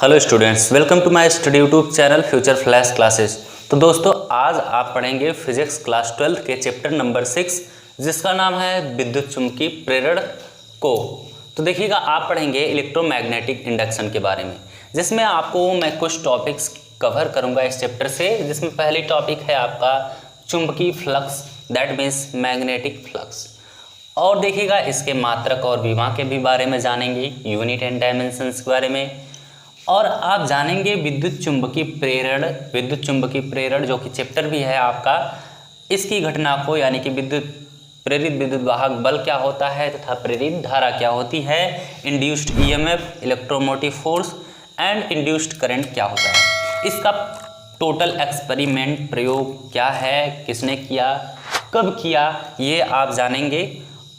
Hello students, welcome to my study YouTube channel Future Flash Classes. तो दोस्तों, आज आप पढ़ेंगे फिजिक्स क्लास 12 के चैप्टर नंबर 6 जिसका नाम है विद्युत चुम्बकीय प्रेरण को। तो देखिएगा, आप पढ़ेंगे इलेक्ट्रोमैग्नेटिक इंडक्शन के बारे में, जिसमें आपको मैं कुछ टॉपिक्स कवर करूंगा इस चैप्टर से। जिसमें पहली टॉपिक है आपका चुंबकीय flux, that means magnetic flux. और देखिएगा, इसके मात्रक और विभव के भी बारे में जानेंगे, यूनिट एंड डायमेंशंस के बारे में। और आप जानेंगे विद्युत चुंबकीय प्रेरण जो कि चैप्टर भी है आपका, इसकी घटना को, यानी कि प्रेरित विद्युत वाहक बल क्या होता है तथा प्रेरित धारा क्या होती है, induced EMF, electromotive force and induced current क्या होता है, इसका टोटल एक्सपेरिमेंट प्रयोग क्या है, किसने किया, कब किया, ये आप जानेंगे।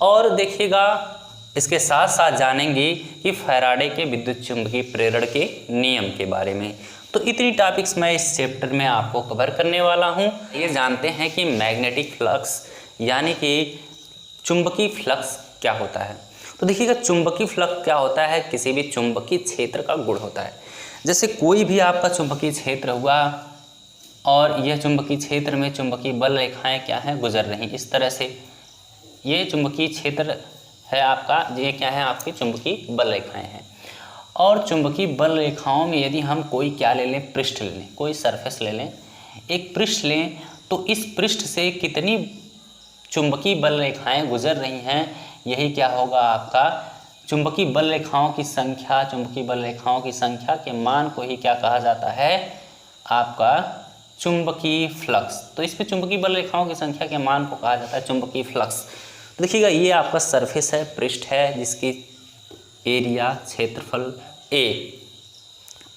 और देखिएगा, इसके साथ साथ जानेंगे कि फैराडे के विद्युत चुंबकीय प्रेरण के नियम के बारे में। तो इतनी टॉपिक्स मैं इस चैप्टर में आपको कवर करने वाला हूं। ये जानते हैं कि मैग्नेटिक फ्लक्स यानी कि चुंबकीय फ्लक्स क्या होता है। तो देखिएगा, चुंबकीय फ्लक्स क्या होता है, किसी भी चुंबकीय क्षेत्र का गुण होता है। जैसे कोई भी आपका चुंबकीय क्षेत्र हुआ और यह चुंबकीय क्षेत्र में चुंबकीय बल रेखाएँ क्या हैं, गुजर रही। इस तरह से ये चुंबकीय क्षेत्र है आपका, ये क्या है, आपकी चुंबकीय बल रेखाएं हैं। और चुंबकीय बल रेखाओं में यदि हम कोई क्या ले लें, पृष्ठ ले लें, कोई सरफेस ले लें, एक पृष्ठ लें, तो इस पृष्ठ से कितनी चुंबकीय बल रेखाएं गुजर रही हैं, यही क्या होगा आपका चुंबकीय बल रेखाओं की संख्या। चुंबकीय बल रेखाओं की संख्या के मान को ही क्या कहा जाता है, आपका चुंबकीय फ्लक्स। तो इस पे चुंबकीय बल रेखाओं की संख्या के मान को कहा जाता है चुंबकीय फ्लक्स। देखिएगा, ये आपका सरफेस है, पृष्ठ है, जिसकी एरिया क्षेत्रफल ए।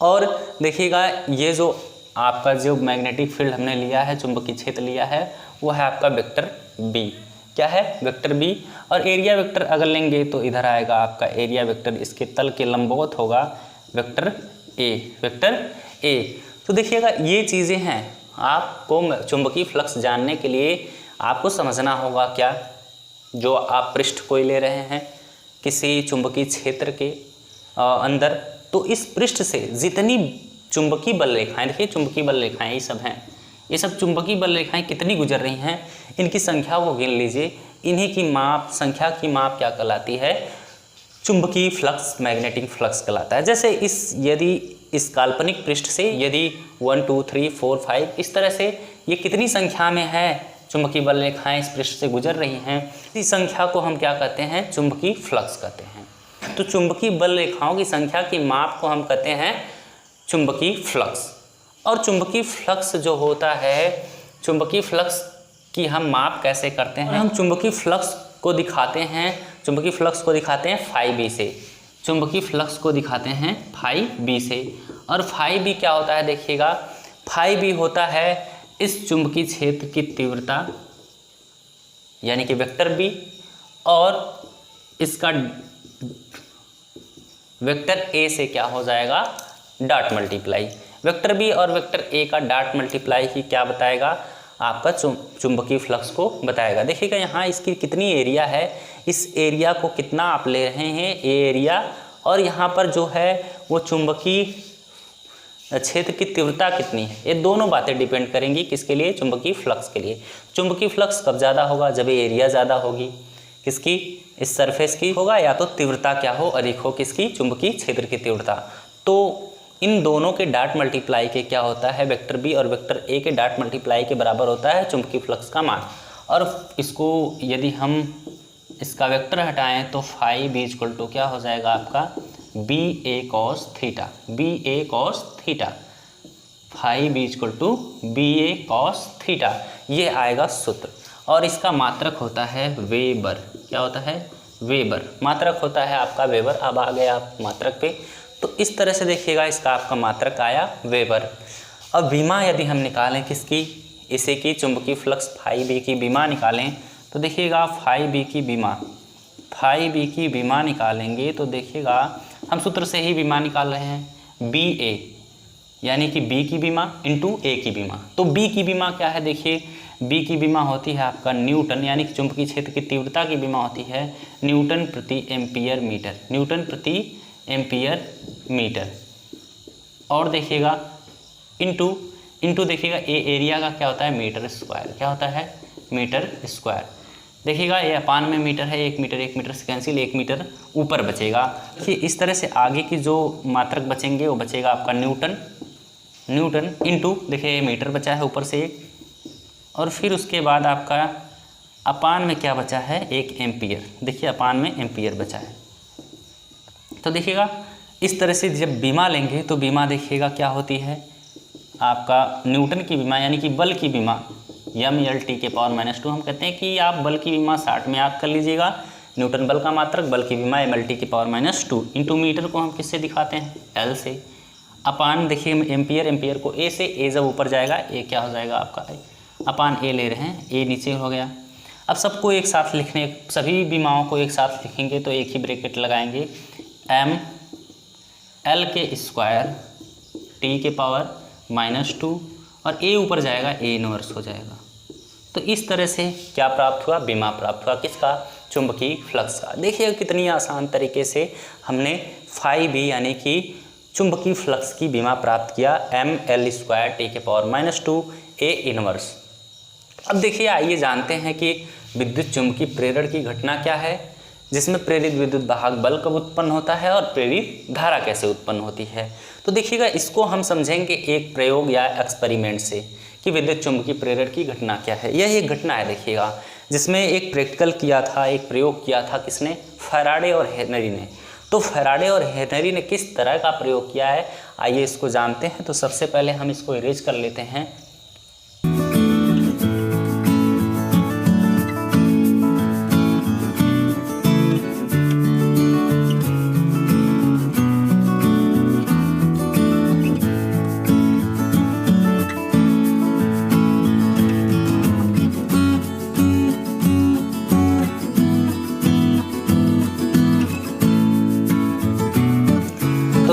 और देखिएगा, ये जो आपका जो मैग्नेटिक फील्ड हमने लिया है, चुंबकीय क्षेत्र लिया है, वो है आपका वेक्टर बी। क्या है, वेक्टर बी। और एरिया वेक्टर अगर लेंगे तो इधर आएगा आपका एरिया वेक्टर, इसके तल के लंबवत होगा वेक्टर ए। तो देखिएगा, ये चीज़ें हैं। आपको चुंबकीय फ्लक्स जानने के लिए आपको समझना होगा क्या, जो आप पृष्ठ को ले रहे हैं किसी चुंबकीय क्षेत्र के अंदर, तो इस पृष्ठ से जितनी चुंबकीय बल रेखाएं, देखिए चुंबकीय बल रेखाएं ये सब हैं, ये सब चुंबकीय बल रेखाएं कितनी गुजर रही हैं, इनकी संख्या को गिन लीजिए। इन्हीं की माप, संख्या की माप क्या कहलाती है, चुंबकीय फ्लक्स, मैग्नेटिक फ्लक्स कहलाता है। जैसे यदि इस काल्पनिक पृष्ठ से यदि 1 2 3 4 5 इस तरह से ये कितनी संख्या में है चुंबकीय बल रेखाएं इस पृष्ठ से गुजर रही हैं, इस संख्या को हम क्या कहते हैं, चुंबकीय फ्लक्स कहते हैं। तो चुंबकीय बल रेखाओं की संख्या की माप को हम कहते हैं चुंबकीय फ्लक्स। और चुंबकीय फ्लक्स जो होता है, चुंबकीय फ्लक्स की हम माप कैसे करते हैं, हम चुंबकीय फ्लक्स को दिखाते हैं, चुंबकीय फ्लक्स को दिखाते हैं φb से, चुंबकीय फ्लक्स को दिखाते हैं φb से। और φb क्या होता है, देखिएगा, φb होता है इस चुंबकीय क्षेत्र की तीव्रता, यानी कि वेक्टर बी, और इसका वेक्टर ए से क्या हो जाएगा, डॉट मल्टीप्लाई। वेक्टर बी और वेक्टर ए का डॉट मल्टीप्लाई ही क्या बताएगा, आपका चुंबकीय फ्लक्स को बताएगा। देखिएगा, यहाँ इसकी कितनी एरिया है, इस एरिया को कितना आप ले रहे हैं, ए एरिया, और यहाँ पर जो है वो चुंबकीय क्षेत्र की तीव्रता कितनी है, ये दोनों बातें डिपेंड करेंगी किसके लिए, चुंबकीय फ्लक्स के लिए। चुंबकीय फ्लक्स कब ज़्यादा होगा, जब ये एरिया ज़्यादा होगी, किसकी, इस सरफेस की होगा, या तो तीव्रता क्या हो, अधिक हो, किसकी, चुंबकीय क्षेत्र की तीव्रता। तो इन दोनों के डॉट मल्टीप्लाई के क्या होता है, वेक्टर बी और वेक्टर ए के डॉट मल्टीप्लाई के बराबर होता है चुंबकीय फ्लक्स का मान। और इसको यदि हम इसका वेक्टर हटाएं तो φb इक्वल टू क्या हो जाएगा आपका B A cos theta, B A cos theta, φb equal to B A cos theta, ये आएगा सूत्र। और इसका मात्रक होता है वेबर। क्या होता है, वेबर, मात्रक होता है आपका वेबर। अब आ गए आप मात्रक पे, तो इस तरह से देखिएगा, इसका आपका मात्रक आया वेबर। अब विमा यदि हम निकालें किसकी, इसे की चुंबकीय फ्लक्स φb की विमा निकालें, तो देखिएगा φb की विमा निकालेंगे, तो देखिएगा हम सूत्र से ही विमा निकाल रहे हैं, बी ए, यानी कि बी की विमा इंटू ए की विमा। तो बी की विमा क्या है, देखिए बी की विमा होती है आपका न्यूटन, यानी कि चुंबकीय क्षेत्र की तीव्रता की विमा होती है न्यूटन प्रति एम्पियर मीटर, न्यूटन प्रति एम्पियर मीटर। और देखिएगा इंटू देखिएगा ए एरिया का क्या होता है मीटर स्क्वायर, क्या होता है मीटर स्क्वायर। देखिएगा ये अपान में मीटर है, 1 मीटर से कैंसिल, 1 मीटर ऊपर बचेगा। देखिए इस तरह से आगे की जो मात्रक बचेंगे वो बचेगा आपका न्यूटन इंटू देखिए मीटर बचा है ऊपर से 1, और फिर उसके बाद आपका अपान में क्या बचा है 1 एम्पियर। देखिए अपान में एम्पियर बचा है। तो देखिएगा इस तरह से जब बीमा लेंगे तो बीमा देखिएगा क्या होती है आपका न्यूटन की बीमा यानी कि बल की बीमा mLT के पावर -2। हम कहते हैं कि आप बल की बीमा 60 में याद कर लीजिएगा। न्यूटन बल का मात्रक, बल की बीमा mLT के पावर -2 इंटू मीटर को हम किससे दिखाते हैं L से, अपान देखिए एम्पियर को A से, A जब ऊपर जाएगा A क्या हो जाएगा आपका अपान A ले रहे हैं, A नीचे हो गया। अब सबको एक साथ लिखने, सभी बीमाओं को एक साथ लिखेंगे तो एक ही ब्रैकेट लगाएंगे mL के स्क्वायर T के पावर -2 और A ऊपर जाएगा A इनवर्स हो जाएगा। तो इस तरह से क्या प्राप्त हुआ, बीमा प्राप्त हुआ किसका, चुंबकीय फ्लक्स का। देखिए कितनी आसान तरीके से हमने फाई बी यानी कि चुंबकीय फ्लक्स की बीमा प्राप्त किया mL स्क्वायर T के पावर -2 A इनवर्स। अब देखिए आइए जानते हैं कि विद्युत चुंबकीय प्रेरण की घटना क्या है, जिसमें प्रेरित विद्युत वाहक बल कब उत्पन्न होता है और प्रेरित धारा कैसे उत्पन्न होती है। तो देखिएगा इसको हम समझेंगे एक प्रयोग या एक्सपेरिमेंट से कि विद्युत चुंबकीय प्रेरण की घटना क्या है। यह एक घटना है देखिएगा जिसमें एक प्रैक्टिकल किया था, एक प्रयोग किया था किसने, फैराडे और हेनरी ने। तो फैराडे और हेनरी ने किस तरह का प्रयोग किया है आइए इसको जानते हैं। तो सबसे पहले हम इसको इरेज कर लेते हैं।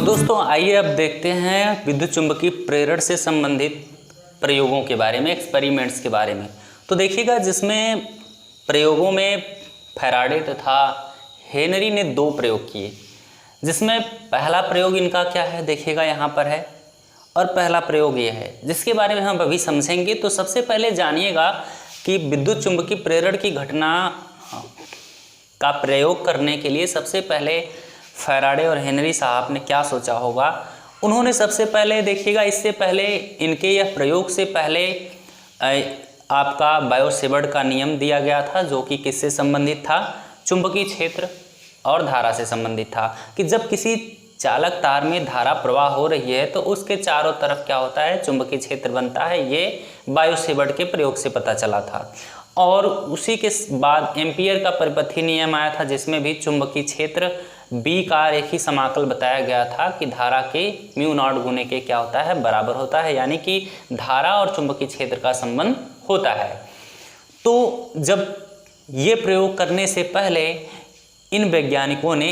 दोस्तों आइए अब देखते हैं विद्युत चुंबकीय प्रेरण से संबंधित प्रयोगों के बारे में, एक्सपेरिमेंट्स के बारे में। तो देखिएगा जिसमें प्रयोगों में फैराडे तथा हेनरी ने 2 प्रयोग किए, जिसमें पहला प्रयोग इनका क्या है देखिएगा यहाँ पर है, और पहला प्रयोग ये है जिसके बारे में हम अभी समझेंगे। तो सबसे पहले जानिएगा कि विद्युत चुंबकीय प्रेरण की घटना का प्रयोग करने के लिए सबसे पहले फैराडे और हेनरी साहब ने क्या सोचा होगा। उन्होंने सबसे पहले देखिएगा, इससे पहले इनके यह प्रयोग से पहले आपका बायो-सेवर्ट का नियम दिया गया था, जो कि किससे संबंधित था, चुंबकीय क्षेत्र और धारा से संबंधित था, कि जब किसी चालक तार में धारा प्रवाह हो रही है तो उसके चारों तरफ क्या होता है, चुंबकीय क्षेत्र बनता है। ये बायो-सेवर्ट के प्रयोग से पता चला था। और उसी के बाद एम्पियर का परिपथी नियम आया था, जिसमें भी चुंबकीय क्षेत्र बी का रेखीय समाकल बताया गया था कि धारा के μ0 गुने के क्या होता है, बराबर होता है, यानी कि धारा और चुंबकीय क्षेत्र का संबंध होता है। तो जब ये प्रयोग करने से पहले इन वैज्ञानिकों ने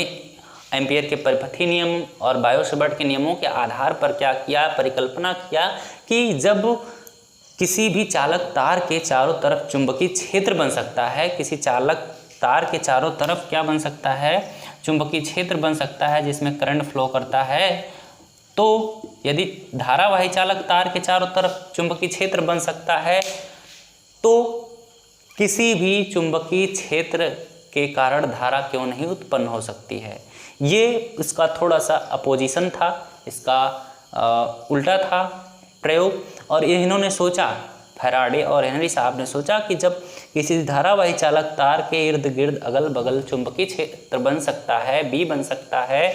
एम्पियर के परिपथी नियम और बायो-सेवर्ट के नियमों के आधार पर क्या किया, परिकल्पना किया कि जब किसी भी चालक तार के चारों तरफ चुंबकीय क्षेत्र बन सकता है, किसी चालक तार के चारों तरफ क्या बन सकता है, चुंबकीय क्षेत्र बन सकता है जिसमें करंट फ्लो करता है। तो यदि धारावाही चालक तार के चारों तरफ चुंबकीय क्षेत्र बन सकता है तो किसी भी चुंबकीय क्षेत्र के कारण धारा क्यों नहीं उत्पन्न हो सकती है। ये इसका थोड़ा सा अपोजिशन था, इसका उल्टा था प्रयोग। और इन्होंने सोचा, फैराडे और हेनरी साहब ने सोचा कि जब किसी धारावाही चालक तार के इर्द गिर्द अगल बगल चुंबकीय क्षेत्र बन सकता है, बी बन सकता है,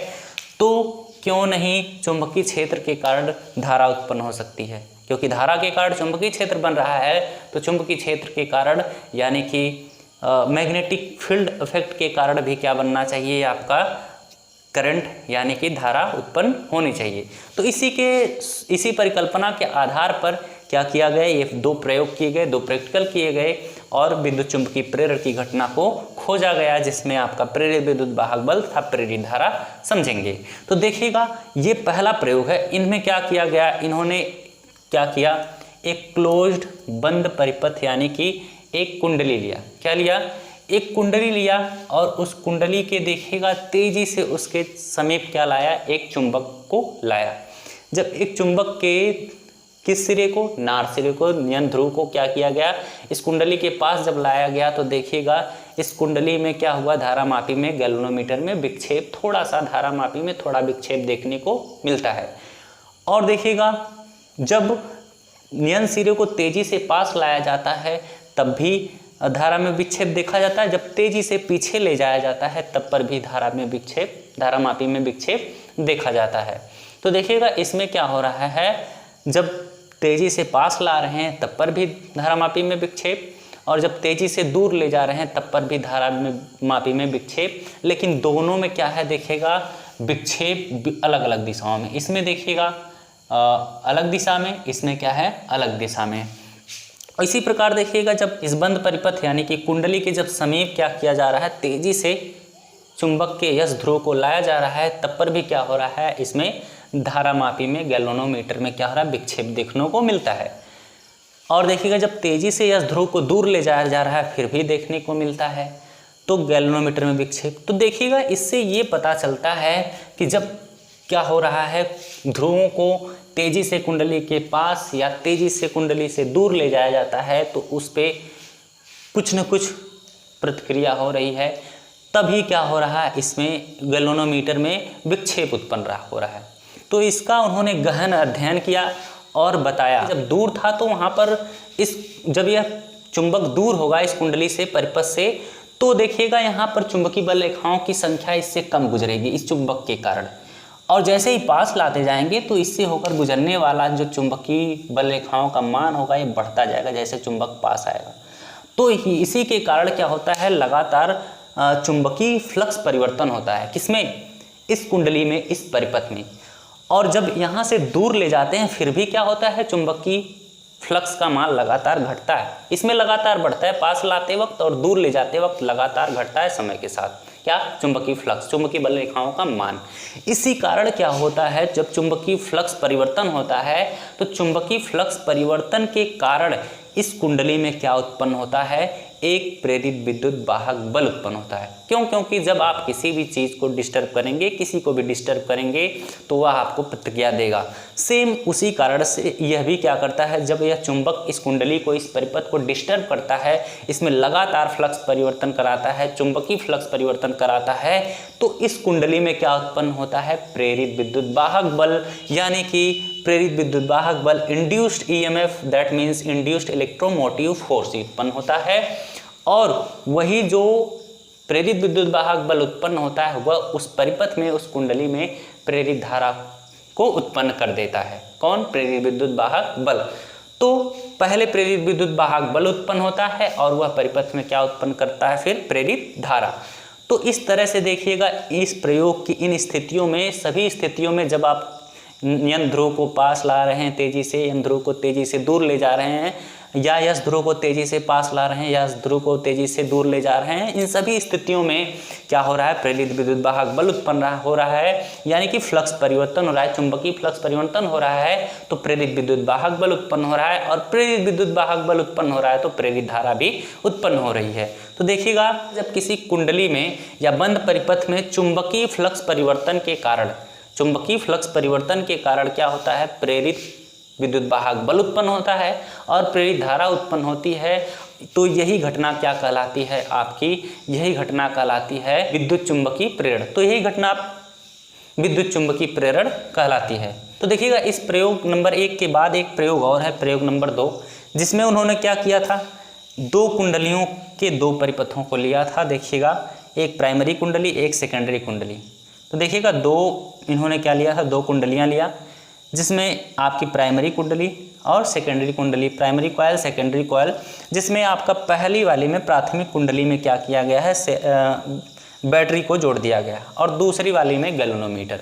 तो क्यों नहीं चुंबकीय क्षेत्र के कारण धारा उत्पन्न हो सकती है। क्योंकि धारा के कारण चुंबकीय क्षेत्र बन रहा है तो चुंबकीय क्षेत्र के कारण यानी कि मैग्नेटिक फील्ड इफेक्ट के कारण भी क्या बनना चाहिए, आपका करंट यानी कि धारा उत्पन्न होनी चाहिए। तो इसी परिकल्पना के आधार पर क्या किया गया, ये 2 प्रयोग किए गए, 2 प्रैक्टिकल किए गए और विद्युत चुंबकीय प्रेरण की घटना को खोजा गया, जिसमें आपका प्रेरित विद्युत वाहक बल तथा प्रेरित धारा समझेंगे। तो देखिएगा ये पहला प्रयोग है। इनमें क्या किया गया, इन्होंने क्या किया, एक क्लोज्ड बंद परिपथ यानी कि एक कुंडली लिया। क्या लिया, एक कुंडली लिया और उस कुंडली के देखिएगा तेजी से उसके समीप क्या लाया, एक चुंबक को लाया। जब एक चुंबक के किस सिरे को, नार सिरे को, नियंत्र ध्रुव को क्या किया गया, इस कुंडली के पास जब लाया गया तो देखिएगा इस कुंडली में क्या हुआ, धारामापी में गैल्वेनोमीटर में विक्षेप, थोड़ा सा धारामापी में थोड़ा विक्षेप देखने को मिलता है। और देखिएगा जब नियंत्र सिरे को तेजी से पास लाया जाता है तब भी धारा में विक्षेप देखा जाता है, जब तेजी से पीछे ले जाया जाता है तब पर भी धारा में विक्षेप, धारामापी में विक्षेप देखा जाता है। तो देखिएगा इसमें क्या हो रहा है, जब तेजी से पास ला रहे हैं तब पर भी धारामापी में विक्षेप, और जब तेजी से दूर ले जा रहे हैं तब पर भी धारामापी में विक्षेप, लेकिन दोनों में क्या है देखिएगा, विक्षेप अलग अलग दिशाओं में। इसमें देखिएगा अलग दिशा में, इसमें क्या है, अलग दिशा में। इसी प्रकार देखिएगा जब इस बंद परिपथ यानी कि कुंडली के जब समीप क्या किया जा रहा है, तेजी से चुंबक के यस ध्रुव को लाया जा रहा है तब पर भी क्या हो रहा है, इसमें धारामापी में गैल्वेनोमीटर में क्या हो रहा है, विक्षेप देखने को मिलता है। और देखिएगा जब तेजी से यस ध्रुव को दूर ले जाया जा रहा है फिर भी देखने को मिलता है, तो गैल्वेनोमीटर में विक्षेप। तो देखिएगा इससे ये पता चलता है कि जब क्या हो रहा है, ध्रुवों को तेजी से कुंडली के पास या तेजी से कुंडली से दूर ले जाया जाता है तो उस पर कुछ न कुछ प्रतिक्रिया हो रही है, तभी क्या हो रहा है, इसमें गैल्वेनोमीटर में विक्षेप उत्पन्न हो रहा है। तो इसका उन्होंने गहन अध्ययन किया और बताया। जब दूर था तो वहाँ पर जब यह चुंबक दूर होगा इस कुंडली से, परिपथ से, तो देखिएगा यहाँ पर चुंबकीय बल रेखाओं की संख्या इससे कम गुजरेगी इस चुंबक के कारण, और जैसे ही पास लाते जाएंगे तो इससे होकर गुजरने वाला जो चुंबकीय बल रेखाओं का मान होगा ये बढ़ता जाएगा जैसे चुंबक पास आएगा। तो इसी के कारण क्या होता है, लगातार चुंबकीय फ्लक्स परिवर्तन होता है, किसमें, इस कुंडली में, इस परिपथ में। और जब यहाँ से दूर ले जाते हैं फिर भी क्या होता है, चुंबकीय फ्लक्स का मान लगातार घटता है, इसमें लगातार बढ़ता है पास लाते वक्त, और दूर ले जाते वक्त लगातार घटता है समय के साथ, क्या, चुंबकीय फ्लक्स, चुंबकीय बल रेखाओं का मान। इसी कारण क्या होता है, जब चुंबकीय फ्लक्स परिवर्तन होता है तो चुंबकीय फ्लक्स परिवर्तन के कारण इस कुंडली में क्या उत्पन्न होता है, एक प्रेरित विद्युत वाहक बल उत्पन्न होता है। क्यों, क्योंकि जब आप किसी भी चीज़ को डिस्टर्ब करेंगे, किसी को भी डिस्टर्ब करेंगे तो वह आपको प्रतिक्रिया देगा। सेम उसी कारण से यह भी क्या करता है, जब यह चुंबक इस कुंडली को, इस परिपथ को डिस्टर्ब करता है, इसमें लगातार फ्लक्स परिवर्तन कराता है, चुंबकीय फ्लक्स परिवर्तन कराता है, तो इस कुंडली में क्या उत्पन्न होता है, प्रेरित विद्युत वाहक बल, यानी कि प्रेरित विद्युत वाहक बल, induced EMF, that means induced electromotive force उत्पन्न होता है। और वही जो प्रेरित विद्युत वाहक बल उत्पन्न होता है वह उस परिपथ में, उस कुंडली में प्रेरित धारा को उत्पन्न कर देता है। कौन, प्रेरित विद्युत वाहक बल। तो पहले प्रेरित विद्युत वाहक बल उत्पन्न होता है और वह परिपथ में क्या उत्पन्न करता है, फिर प्रेरित धारा। तो इस तरह से देखिएगा इस प्रयोग की इन स्थितियों में, सभी स्थितियों में जब आप नियंत्र ध्रुव को पास ला रहे हैं तेजी से, यंत्र ध्रुव को तेजी से दूर ले जा रहे हैं, या यस ध्रुव को तेजी से पास ला रहे हैं, यस ध्रुव को तेजी से दूर ले जा रहे हैं, इन सभी स्थितियों में क्या हो रहा है, प्रेरित विद्युत वाहक बल उत्पन्न हो रहा है, यानी कि फ्लक्स परिवर्तन हो रहा है, चुंबकीय फ्लक्स परिवर्तन हो रहा है, तो प्रेरित विद्युत वाहक बल उत्पन्न हो रहा है, और प्रेरित विद्युत वाहक बल उत्पन्न हो रहा है तो प्रेरित धारा भी उत्पन्न हो रही है। तो देखिएगा जब किसी कुंडली में या बंद परिपथ में चुंबकीय फ्लक्स परिवर्तन के कारण, चुंबकीय फ्लक्स परिवर्तन के कारण क्या होता है, प्रेरित विद्युत वाहक बल उत्पन्न होता है और प्रेरित धारा उत्पन्न होती है, तो यही घटना क्या कहलाती है आपकी, यही घटना कहलाती है विद्युत चुंबकीय प्रेरण। तो यही घटना विद्युत चुंबकीय प्रेरण कहलाती है। तो देखिएगा इस प्रयोग नंबर 1 के बाद एक प्रयोग और है, प्रयोग नंबर 2, जिसमें उन्होंने क्या किया था, दो कुंडलियों के दो परिपथों को लिया था। देखिएगा एक प्राइमरी कुंडली, एक सेकेंडरी कुंडली। तो देखिएगा इन्होंने क्या लिया था, दो कुंडलियाँ लिया, जिसमें आपकी प्राइमरी कुंडली और सेकेंडरी कुंडली, प्राइमरी कॉयल, सेकेंडरी कॉयल, जिसमें आपका पहली वाली में प्राथमिक कुंडली में क्या किया गया है, बैटरी को जोड़ दिया गया, और दूसरी वाली में गैल्वेनोमीटर।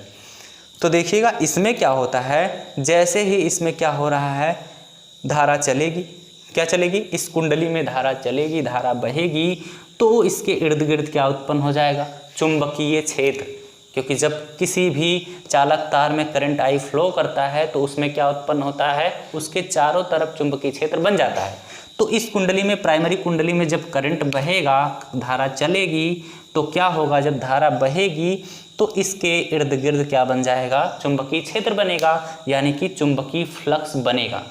तो देखिएगा इसमें क्या होता है, जैसे ही इसमें क्या हो रहा है, धारा चलेगी, क्या चलेगी, इस कुंडली में धारा चलेगी, धारा बहेगी, तो इसके इर्द गिर्द क्या उत्पन्न हो जाएगा, चुंबकीय क्षेत्र। क्योंकि जब किसी भी चालक तार में करंट आई फ्लो करता है तो उसमें क्या उत्पन्न होता है, उसके चारों तरफ चुंबकीय क्षेत्र बन जाता है। तो इस कुंडली में, प्राइमरी कुंडली में जब करंट बहेगा, धारा चलेगी, तो क्या होगा, जब धारा बहेगी तो इसके इर्द गिर्द क्या बन जाएगा, चुंबकीय क्षेत्र बनेगा, यानी कि चुंबकीय फ्लक्स बनेगा।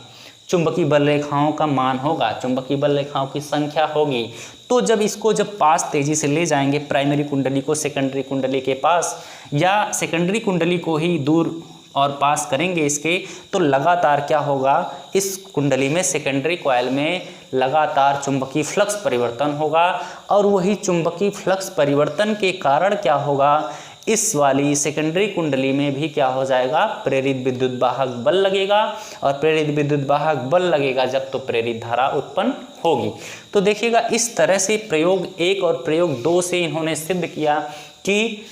चुंबकीय बल रेखाओं का मान होगा, चुंबकीय बल रेखाओं की संख्या होगी। तो जब इसको पास तेजी से ले जाएंगे प्राइमरी कुंडली को सेकेंडरी कुंडली के पास, या सेकेंडरी कुंडली को ही दूर और पास करेंगे इसके, तो लगातार क्या होगा, इस कुंडली में सेकेंडरी कॉइल में लगातार चुंबकीय फ्लक्स परिवर्तन होगा। और वही चुंबकीय फ्लक्स परिवर्तन के कारण क्या होगा, इस वाली सेकेंडरी कुंडली में भी क्या हो जाएगा, प्रेरित विद्युत वाहक बल लगेगा। और प्रेरित विद्युत वाहक बल लगेगा जब, तो प्रेरित धारा उत्पन्न होगी। तो देखिएगा इस तरह से प्रयोग 1 और प्रयोग 2 से इन्होंने सिद्ध किया कि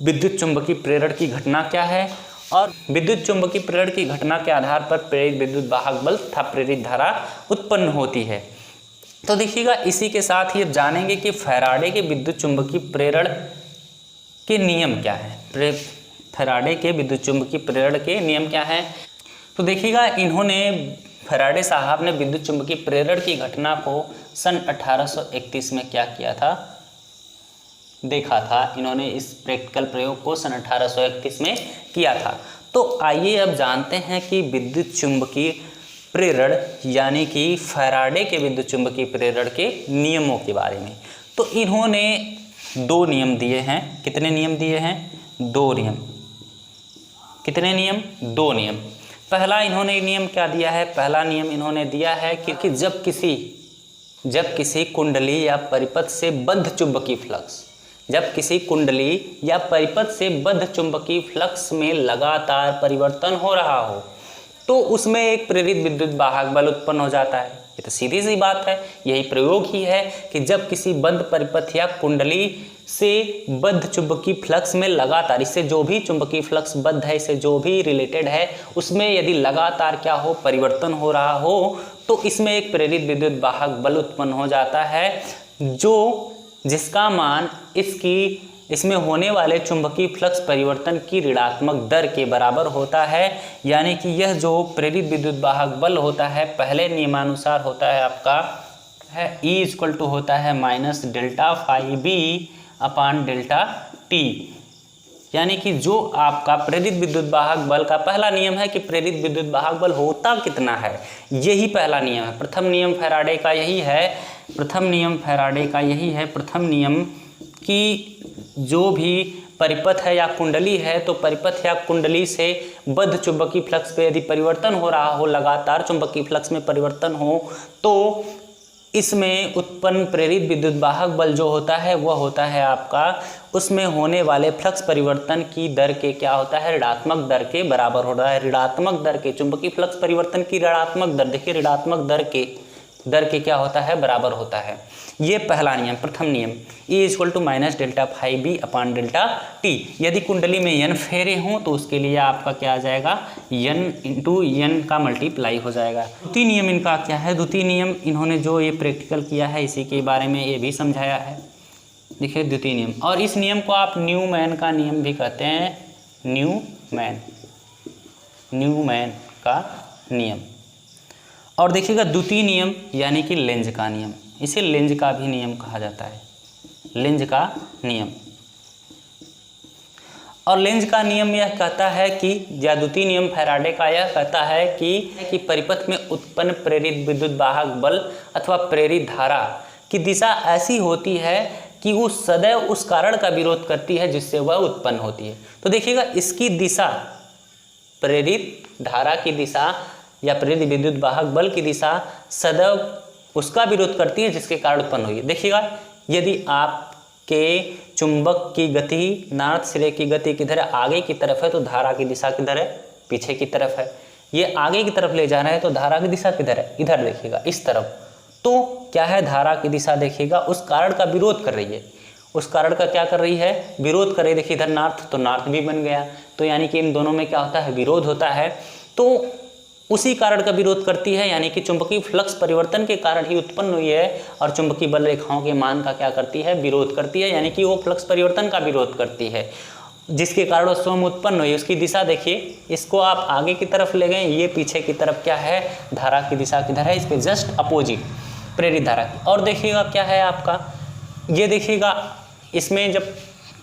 विद्युत चुंबकीय प्रेरण की घटना क्या है, और विद्युत चुंबकीय प्रेरण की घटना के आधार पर प्रेरित विद्युत वाहक बल तथा प्रेरित धारा उत्पन्न होती है। तो देखिएगा इसी के साथ ही अब जानेंगे कि फैराडे के विद्युत चुंबकीय प्रेरण के नियम क्या है। फैराडे के विद्युत चुंबकीय प्रेरण के नियम क्या है। तो देखिएगा इन्होंने, फैराडे साहब ने विद्युत चुंबकीय प्रेरण की घटना को सन 1831 में क्या किया था, देखा था। इन्होंने इस प्रैक्टिकल प्रयोग को सन 1831 में किया था। तो आइए अब जानते हैं कि विद्युत चुंबकीय प्रेरण यानी कि फैराडे के विद्युत चुंबकीय प्रेरण के नियमों के बारे में। तो इन्होंने 2 नियम दिए हैं। कितने नियम दिए हैं, 2 नियम। कितने नियम, 2 नियम। पहला इन्होंने नियम क्या दिया है, पहला नियम इन्होंने दिया है कि जब किसी कुंडली या परिपथ से बद्ध चुंबकीय फ्लक्स, जब किसी कुंडली या परिपथ से बद्ध चुंबकीय फ्लक्स में लगातार परिवर्तन हो रहा हो, तो उसमें एक प्रेरित विद्युत वाहक बल उत्पन्न हो जाता है। ये तो सीधी सी बात है, यही प्रयोग ही है कि जब किसी बद्ध परिपथ या कुंडली से बद्ध चुंबकीय फ्लक्स में लगातार, इससे जो भी चुंबकीय फ्लक्स बद्ध है, इससे जो भी रिलेटेड है, उसमें यदि लगातार क्या हो, परिवर्तन हो रहा हो, तो इसमें एक प्रेरित विद्युत वाहक बल उत्पन्न हो जाता है, जिसका मान इसमें होने वाले चुंबकीय फ्लक्स परिवर्तन की ऋणात्मक दर के बराबर होता है। यानी कि यह जो प्रेरित विद्युत वाहक बल होता है, पहले नियमानुसार होता है आपका है E होता है minus delta phi B upon delta T. यानी कि जो आपका प्रेरित विद्युत वाहक बल का पहला नियम है कि प्रेरित विद्युत वाहक बल होता कितना है, यही पहला नियम है। प्रथम नियम फैराडे का यही है, प्रथम नियम कि जो भी परिपथ है या कुंडली है, तो परिपथ या कुंडली से बद्ध चुंबकीय फ्लक्स पे यदि परिवर्तन हो रहा हो, लगातार चुंबकीय फ्लक्स में परिवर्तन हो, तो इसमें उत्पन्न प्रेरित विद्युत वाहक बल जो होता है वह होता है आपका उसमें होने वाले फ्लक्स परिवर्तन की दर के क्या होता है, ऋणात्मक दर के बराबर होता है। ऋणात्मक दर के चुंबकीय फ्लक्स परिवर्तन की ऋणात्मक दर, देखिए ऋणात्मक दर के क्या होता है, बराबर होता है। ये पहला नियम, प्रथम नियम E minus delta phi B upon delta T. यदि कुंडली में n फेरे हों तो उसके लिए आपका क्या आ जाएगा, n इंटू n का मल्टीप्लाई हो जाएगा। द्वितीय नियम इनका क्या है, द्वितीय नियम इन्होंने जो ये प्रैक्टिकल किया है इसी के बारे में ये भी समझाया है। देखिए द्वितीय नियम, और इस नियम को आप न्यूमैन का नियम भी कहते हैं, न्यूमैन का नियम। और देखिएगा द्वितीय नियम यानी कि लेंज का नियम, इसे लेंज का भी नियम कहा जाता है, लेंज का नियम। और लेंज का नियम यह कहता है कि, या द्वितीय नियम फैराडे का यह कहता है कि परिपथ में उत्पन्न प्रेरित विद्युत वाहक बल अथवा प्रेरित धारा की दिशा ऐसी होती है कि वो सदैव उस कारण का विरोध करती है जिससे वह उत्पन्न होती है। तो देखिएगा इसकी दिशा, प्रेरित धारा की दिशा या प्रेरित विद्युत वाहक बल की दिशा सदैव उसका विरोध करती है जिसके कारण उत्पन्न हुई है। देखिएगा यदि आपके चुंबक की गति, नार्थ सिरे की गति किधर है, आगे की तरफ है, तो धारा की दिशा किधर है, पीछे की तरफ है। ये आगे की तरफ ले जा रहा है तो धारा की दिशा किधर है, इधर देखिएगा, इस तरफ। तो क्या है, धारा की दिशा देखिएगा उस कारण का विरोध कर रही है, उस कारण का क्या कर रही है, विरोध कर रही है। देखिए इधर नॉर्थ, तो नॉर्थ भी बन गया, तो यानी कि इन दोनों में क्या होता है, विरोध होता है। तो उसी कारण का विरोध करती है, यानी कि चुंबकीय फ्लक्स परिवर्तन के कारण ही उत्पन्न हुई है, और चुंबकीय बल रेखाओं के मान का क्या करती है, विरोध करती है, यानी कि वो फ्लक्स परिवर्तन का विरोध करती है जिसके कारण वो स्वयं उत्पन्न हुई। उसकी दिशा देखिए, इसको आप आगे की तरफ ले गए, ये पीछे की तरफ क्या है, धारा की दिशा किधर है, इसके जस्ट अपोजिट प्रेरित धारा की। और देखिएगा क्या है आपका, ये देखिएगा इसमें जब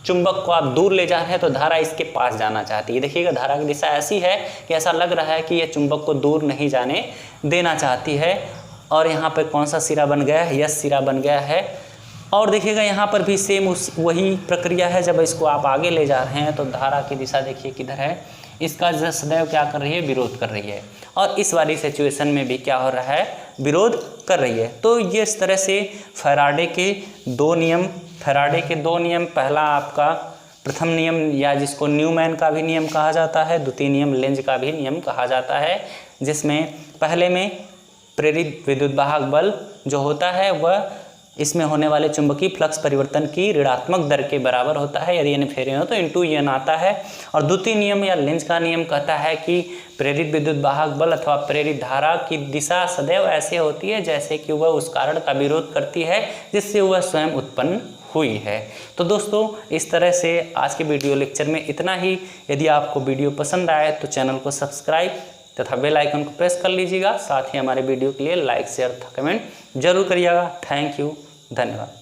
चुंबक को आप दूर ले जा रहे हैं तो धारा इसके पास जाना चाहती है। देखिएगा धारा की दिशा ऐसी है कि ऐसा लग रहा है कि ये चुंबक को दूर नहीं जाने देना चाहती है। और यहाँ पर कौन सा सिरा बन गया है, यस सिरा बन गया है। और देखिएगा यहाँ पर भी सेम वही प्रक्रिया है। जब इसको आप आगे ले जा रहे हैं तो धारा की दिशा देखिए किधर है, इसका सदैव क्या कर रही है, विरोध कर रही है। और इस वाली सिचुएशन में भी क्या हो रहा है, विरोध कर रही है। तो ये इस तरह से फैराडे के दो नियम, पहला आपका प्रथम नियम या जिसको न्यूमैन का भी नियम कहा जाता है, द्वितीय नियम लेंज का भी नियम कहा जाता है, जिसमें पहले में प्रेरित विद्युत वाहक बल जो होता है वह इसमें होने वाले चुंबकीय फ्लक्स परिवर्तन की ऋणात्मक दर के बराबर होता है, यदि n फेरे हो तो इनटू n आता है। और द्वितीय नियम या लेंज का नियम कहता है कि प्रेरित विद्युत वाहक बल अथवा प्रेरित धारा की दिशा सदैव ऐसे होती है जैसे कि वह उस कारण का विरोध करती है जिससे वह स्वयं उत्पन्न हुई है। तो दोस्तों इस तरह से आज के वीडियो लेक्चर में इतना ही। यदि आपको वीडियो पसंद आए तो चैनल को सब्सक्राइब तथा बेल आइकन को प्रेस कर लीजिएगा। साथ ही हमारे वीडियो के लिए लाइक शेयर तथा कमेंट जरूर करिएगा। थैंक यू, धन्यवाद।